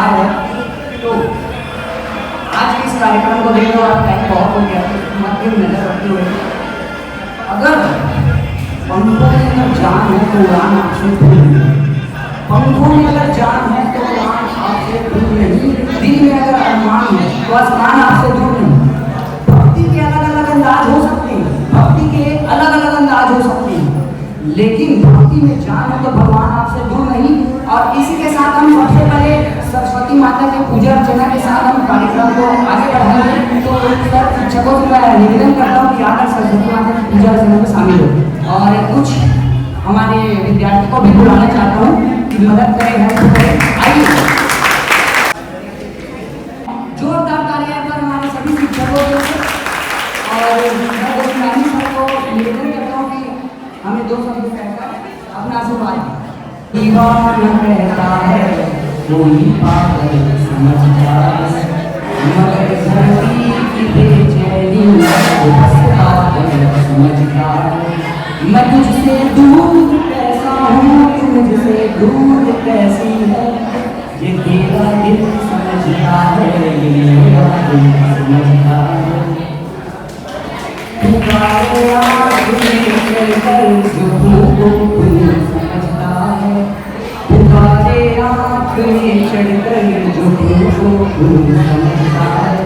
नमस्कार है। तो आज के इस कार्यक्रम को देखो, आप टाइम बहुत हो गया, मध्य नजर रखते हुए अगर पंखों में अगर जान है तो उड़ान आपसे दूर नहीं, पंखों में अगर जान है तो उड़ान आपसे दूर नहीं, दिल में अगर अरमान है तो आसमान आपसे दूर नहीं। भक्ति के अलग अलग अंदाज हो सकते हैं, भक्ति के अलग अलग अंदाज हो सकते हैं, लेकिन भक्ति में जान है तो भगवान आपसे दूर नहीं। और इसी के साथ हम सबसे पहले सरस्वती माता के पूजा अर्चना के साथ हम कार्यक्रम को आगे बढ़ाएंगे। तो सर शिक्षकों से मैं निवेदन करता हूँ कि आकर सरस्वती माता की पूजा अर्चना में शामिल हो और कुछ हमारे विद्यार्थी को भी बुलाना चाहता हूँ कि मदद करें, हेल्प करें। आइए जोरदार तालियां पर हमारे सभी शिक्षकों को। और मैं सर को निवेदन करता हूँ कि हमें दो शब्द कहकर अपना आशीर्वाद। दीवाना कहता है कोई पागल समझता है, मगर धरती की बेचैनी को बस पागल समझता है। मैं तुझसे दूर कैसा हूँ, तू मुझसे दूर कैसी है, ये तेरा दिल समझता है, ये मेरा दिल समझता है। पुकारे आँख में चलकर जो को समझता है, पुकारे आँख में चढ़कर जो को समझता है।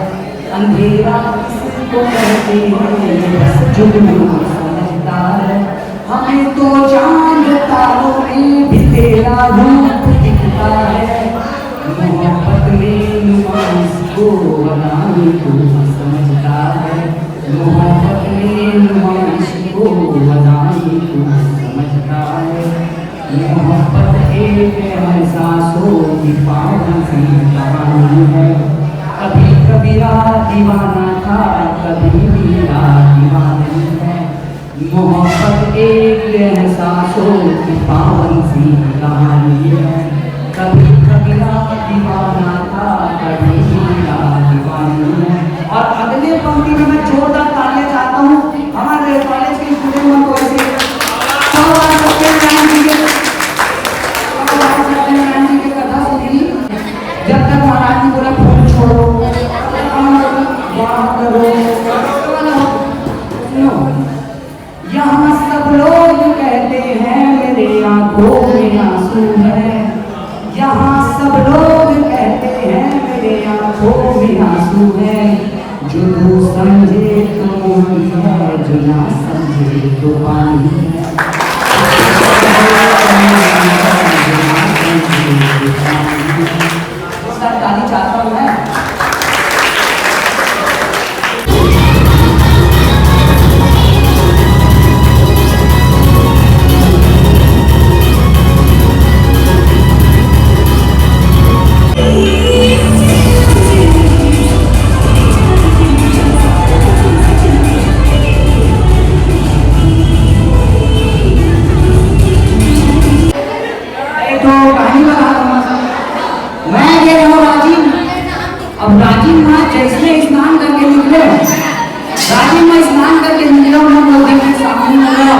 अंधेरा किसको कहते हैं बस जुगनू समझता है। हमें तो चांद तारों में भी तेरा रूप दिखता है, मोहब्बत में नुमाइश को बनाने को समझता है, मोहब्बत में नुमाइश को बनाने को समझता है। मोहब्बत एक एहसासों की पावन सी कहानी है, कभी कबीरा दीवाना था, कभी मीरा दीवानी है। मोहब्बत एक एहसासों की पावन सी कहानी है, कभी कबीरा दीवाना था, कभी मीरा दीवानी है। और अगले पंक्ति में मैं जोरदार तालियां चाहता हूँ हमारे कॉलेज के स्टूडेंट को ऐसे के कथा सुनी। जब तक महाराज ने बोला फूल छोड़ो यहाँ सब लोग कहते हैं मेरे आंखों में आंसू है, यहाँ सब लोग कहते हैं मेरे आंखों में आंसू है। जो तू समझे तो मोही है, जो ना समझे तो पानी है। ताली चाहता हूँ मैं। अब राजीव माँ जैसे स्नान करके निकले, राजीव माँ स्नान करके निकला, उन्होंने देखा सामने लगा।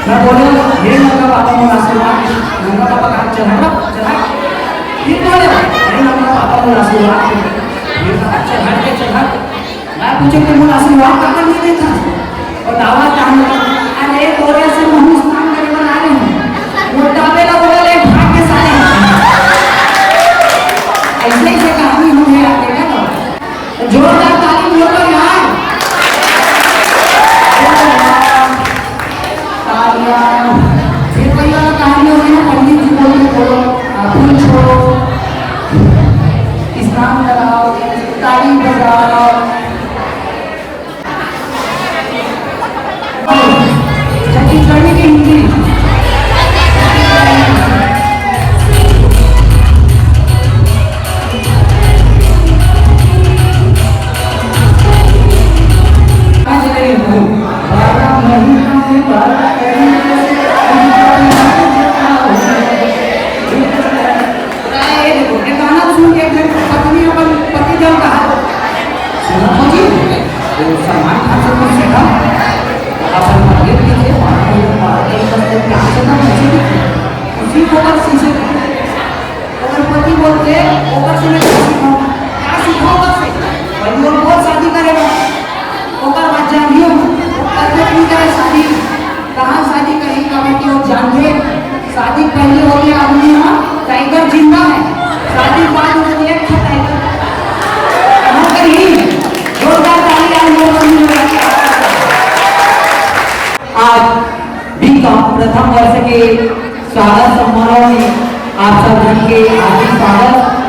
मैं बोला हे लगा बाबा मोर आशीर्वाद, लगा बाबा का चढ़ा चढ़ा, फिर बोले हे लगा बाबा मोर आशीर्वाद, ये चढ़ा के चढ़ा। मैं पूछे कि मोर आशीर्वाद का नहीं देता और दावा चाहने लगा, अरे बोले से हम स्नान करके बना रहे हैं, वो दावे का बोले ले भाग के सारे ऐसे ही कहानी मुझे आते हैं ना। जोरदार ताली बोलो यार, तालियां। फिर कोई वाला कहानी हो गई ना, पंडित जी बोलो फूल छोड़ो, स्नान कराओ, ताली बजाओ। छत्तीसगढ़ी की हिंदी उसी को बस शीशे अगर पति बोलते ओकर से मैं क्या सीखो ओकर से भाई वो बहुत शादी करेगा ओकर बाद जानियो करके नहीं करे शादी कहाँ शादी करेगी कमेटी वो जानते शादी पहले हो गया आदमी हाँ टाइगर जिंदा है शादी बाद होती है टाइगर कहाँ करी जोरदार ताली आज बीकॉम प्रथम वर्ष के स्वागत समारोह में आप सब के हार्दिक स्वागत।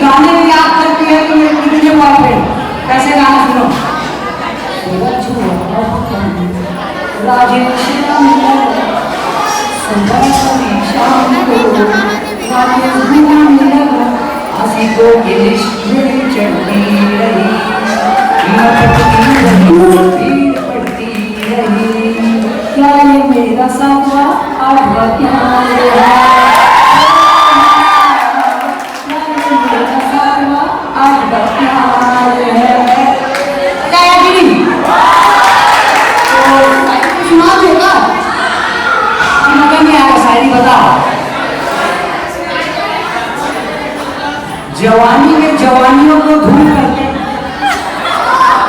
गाने में याद करती है कि मेरे कितने बॉयफ्रेंड कैसे गाना सुनो आशिकों की लिस्ट में चढ़ती रही पड़ती रही क्या ये मेरा साथवा आपका क्या है जवानी में जवानियों को धूल करते हैं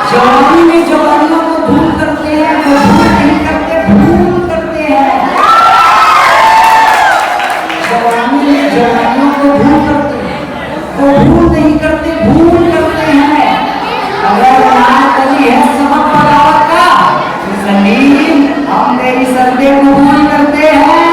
जवानी में जवानियों को धूल करते हैं वो धूल नहीं करते भूल करते हैं जवानी में जवानियों को धूल करते हैं वो भूल नहीं करते भूल करते हैं अगर ना कभी है सबक बगावत का तो सलीम हम मेरी सर्दे को भूल करते हैं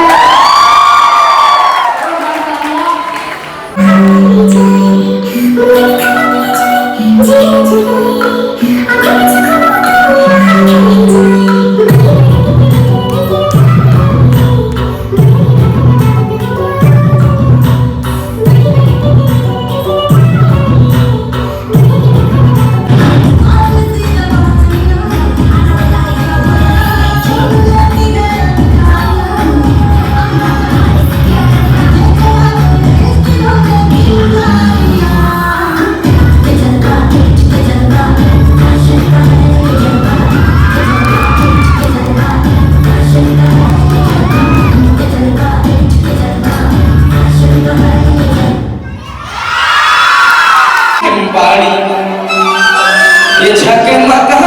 ये छके मका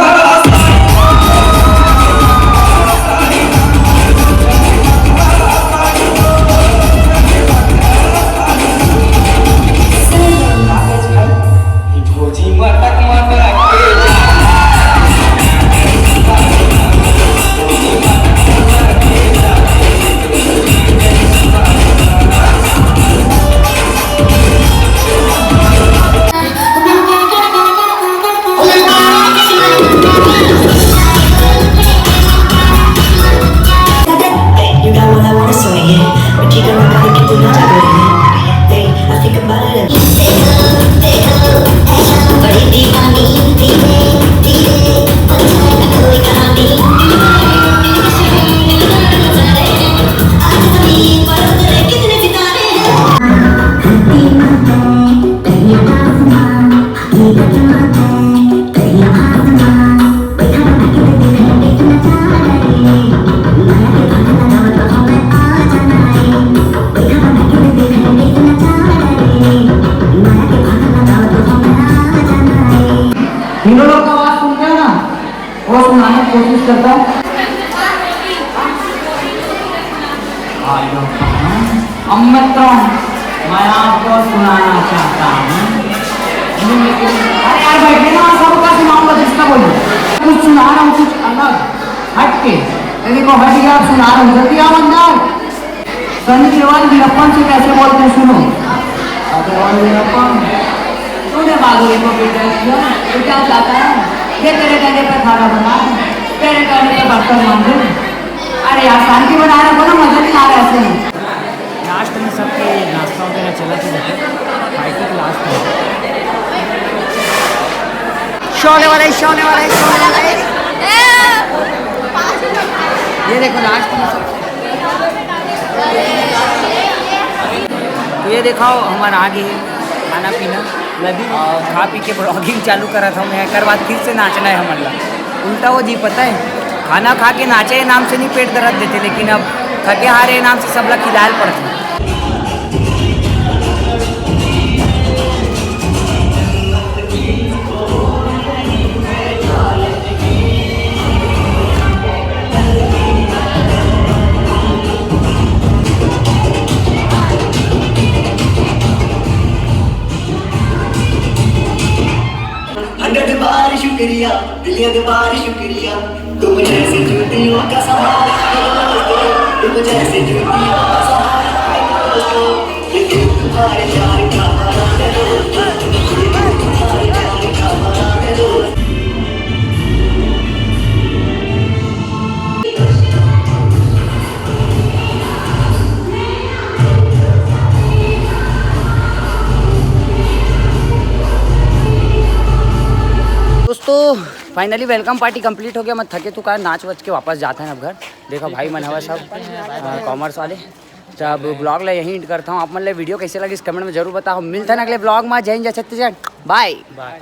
बड़ी दीवानी धीरे धीरे कोई कहानी कितने सितारे हीरो लोग का आवाज सुनते हैं ना, वो सुनाने की कोशिश करता है। अम्मित्रों, मैं आपको सुनाना चाहता हूँ। अरे यार बैठे ना, सबका सुनाऊंगा जिसका बोलो। कुछ सुना रहा हूँ, कुछ अलग हट के। देखो हट गया, आप सुना रहा हूँ, जल्दी आओ अंदर। सनी देओल वीरप्पन से कैसे बोलते हैं सुनो। देओल वीरप्पन, तूने बागुड़ी को बेटा किया, तू क्या चाहता है? ये तेरे कहने पे खाना बना, तेरे कहने पे बर्तन मांगे। अरे यार शांति बना रहे हो ना, मजा नहीं आ रहा ऐसे। लास्ट में सबके नाश्ता वगैरह चला था, फाइटिंग लास्ट में शोने वाले शोने वाले शोने वाले। ये देखो लास्ट में ये दिखाओ हमारा आगे खाना पीना लगी और खा पी के ब्लॉगिंग चालू करा था मैं। एक बाद फिर से नाचना है हमारा उल्टा। वो जी पता है, खाना खा के नाचे नाम से नहीं पेट दर्द देते, लेकिन अब थके हारे नाम से सब लोग खिलायल पड़ते। बार शुक्रिया दिल बार शुक्रिया तुम जैसे जूतियों का सहारा तुम जैसे जूतियों का सहारा लेकिन तुम्हारे प्यार का मारा है तुम्हारे प्यार का मारा है दोस्तों फाइनली वेलकम पार्टी कंप्लीट हो गया। मैं थके तो का नाच वच के वापस जाते हैं अब घर। देखो भाई मन हवा सब कॉमर्स वाले। जब ब्लॉग ला यहीं एंड करता हूँ। आप मतलब वीडियो कैसे लगी इस कमेंट में जरूर बताओ। मिलते हैं अगले ब्लॉग में। जय हिंद जय छत्तीसगढ़। Bye bye.